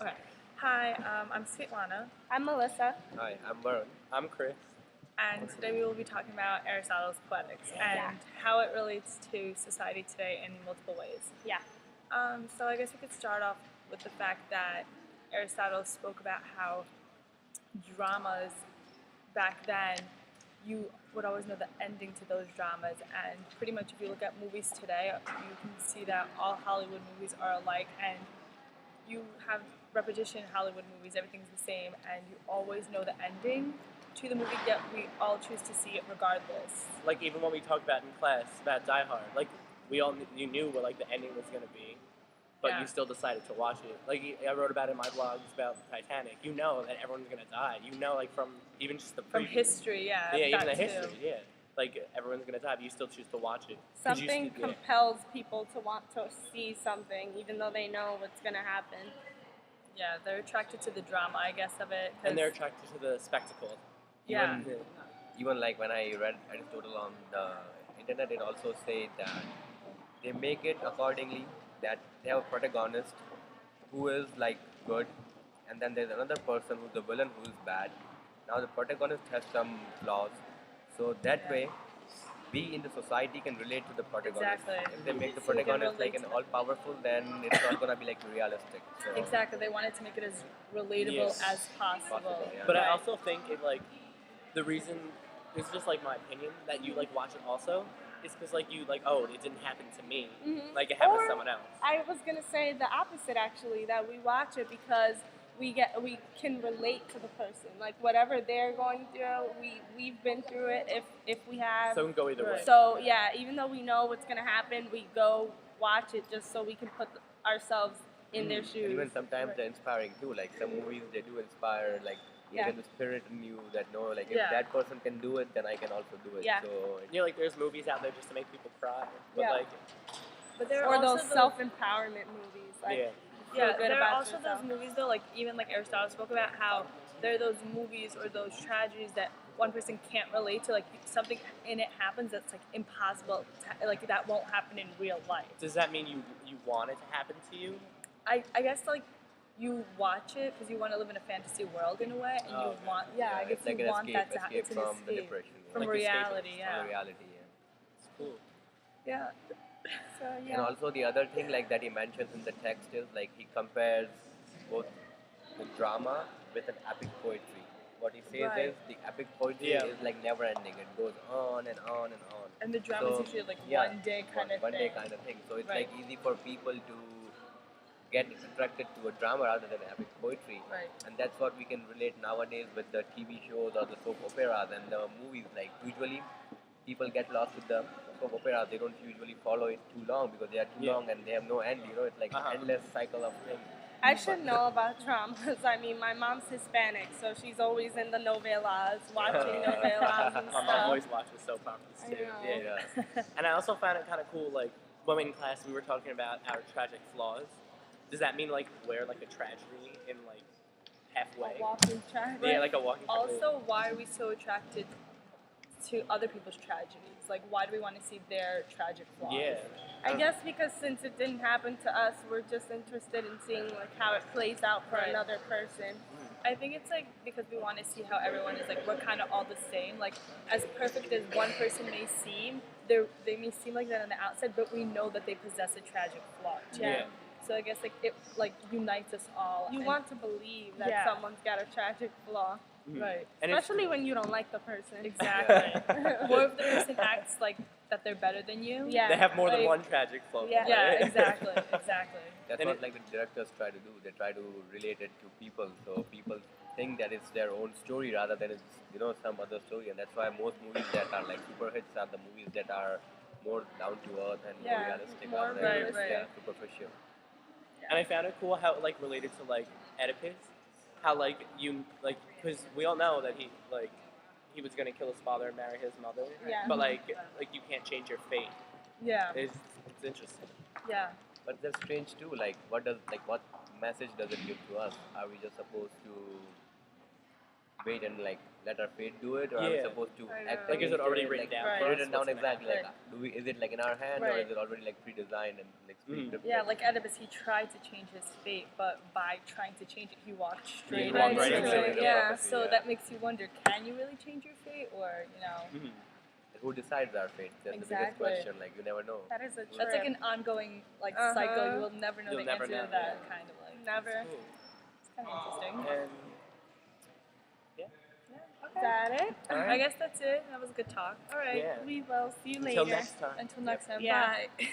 Okay. Hi, I'm Svitlana, I'm Melissa. Hi, I'm Varun. I'm Chris. and today we will be talking about Aristotle's Poetics and Yeah. how it relates to society today in multiple ways. Yeah. So I guess we could start off with the fact that Aristotle spoke about how dramas back then, you would always know the ending to those dramas, and pretty much if you look at movies today, you can see that all Hollywood movies are alike, and you have repetition in Hollywood movies, everything's the same, and you always know the ending to the movie, yet we all choose to see it regardless. Like even when we talked about in class about Die Hard, like you knew what like the ending was gonna be, but Yeah. you still decided to watch it. Like I wrote about it in my blogs about Titanic. You know that everyone's gonna die. You know, like from even just the From preview. history, yeah. Yeah, even that the too. history. Yeah, like everyone's gonna die, but you still choose to watch it. 'Cause you Something see- yeah. compels people to want to see something, even though they know what's going to happen. Yeah, they're attracted to the drama, I guess, of it. 'cause- And they're attracted to the spectacle. yeah. Even like when I read Aristotle on the internet, it also said that they make it accordingly that they have a protagonist who is like good, and then there's another person who's the villain who is bad. Now the protagonist has some flaws, so that Yeah. way we in the society can relate to the protagonist. Exactly. If they make the So we can protagonist like relate an to all powerful, then it's not gonna be like realistic. So Exactly, they wanted to make it as relatable Yes. as possible. Possible, yeah. But I Right. also think it like the reason it's just like my opinion that you like watch it also is because like you like it didn't happen to me, Mhm. like it happened Or- to someone else. I was going to say the opposite, actually, that we watch it because we can relate to the person. Like whatever they're going through, we've been through it if we have. So it can go either way. Right. So yeah, even though we know what's gonna happen, we go watch it just so we can put ourselves in their and shoes. even sometimes Right. they're inspiring too. Like some movies, they do inspire, like Yeah. even the spirit in you that no, like if Yeah. that person can do it, then I can also do it. Yeah. So You know, like there's movies out there just to make people cry, but Yeah. like But there are Or also those self-empowerment movies, like yeah, feel yeah, good there are about also yourself. those movies though, like even like Aristotle spoke about how there are those movies or those tragedies that one person can't relate to, like something in it happens that's like impossible, like that won't happen in real life. does that mean you want it to happen to you? I guess like you watch it because you want to live in a fantasy world in a way, and Oh, you okay. want I yeah, guess it's like you an want escape, that to happen. escape It's an from the escape depression, from Like reality, escapism. yeah. from reality. Yeah. It's cool. Yeah. So And yeah, also the other thing like that he mentions in the text is like he compares both the drama with an epic poetry. What he says Right. is the epic poetry Yeah. is like never ending. It goes on and on and on. And the drama is So, usually like yeah, one day kind of one thing. day kind of thing. So it's Right. like easy for people to get attracted to a drama rather than epic poetry. Right. And that's what we can relate nowadays with the TV shows or the soap operas and the movies. Like usually people get lost with the soap operas. They don't usually follow it too long because they are too Yeah. long and they have no end. You know, it's like Uh-huh. endless cycle of things. I should know about dramas. I mean, my mom's Hispanic, so she's always in the novelas, watching novelas and My mom stuff. always watches soap operas I too. know. Yeah. And I also found it kind of cool, like when in class we were talking about our tragic flaws. Does that mean like we're like a tragedy in like halfway? A walking tragedy. Yeah, like a walking tragedy. Also, why are we so attracted to other people's tragedies? Like, why do we want to see their tragic flaws? Yeah. I guess because since it didn't happen to us, we're just interested in seeing like how it plays out for Right. another person. I think it's like because we want to see how everyone is like we're kind of all the same. Like as perfect as one person may seem, they may seem like that on the outside, but we know that they possess a tragic flaw too. Yeah. So I guess like it like unites us all. You and- want to believe that Yeah. someone's got a tragic flaw, Mhm. right? And it's- especially when you don't like the person. Exactly. Or if the person acts like that they're better than you. Yeah. They have more than Like- one tragic flaw. Yeah. Yeah. right? Exactly. Exactly. That's And what it- like the directors try to do. They try to relate it to people, so people think that it's their own story rather than it's some other story, and that's why most movies that are like super hits are the movies that are more down to earth and more Yeah, realistic more rather than realistic. yeah, superficial. And I found it cool how it like related to like Oedipus, how like you like because we all know that he was gonna kill his father and marry his mother. Yeah. But like you can't change your fate. Yeah. It's interesting. Yeah. But that's strange too. Like, what message does it give to us? Are we just supposed to wait and like let our fate do it, or are we Yeah. supposed to I know. act Like, is it against already written like, down? Right. for us written down what's gonna exactly? happen? Like, do we? Is it like in our hand, or Right. is it already like pre-designed and like scripted? Yeah, like Oedipus, he tried to change his fate, but by trying to change it, he walked straight walked into right it. into it, Yeah, prophecy, so yeah. that makes you wonder: can you really change your fate, or you know? Mhm. Who decides our fate? That's the biggest Exactly. question. Like, you never know. That is a trip. That's like an ongoing like Uh-huh. cycle. You will never know You'll the never answer know, to that yeah. kind of like. Never. Cool. It's kind of interesting. And yeah. Yeah. Is Okay. that it? All right. I guess that's it. That was a good talk. All right. Yeah. We will see you Until later. next time. Until next time. Yeah. Bye.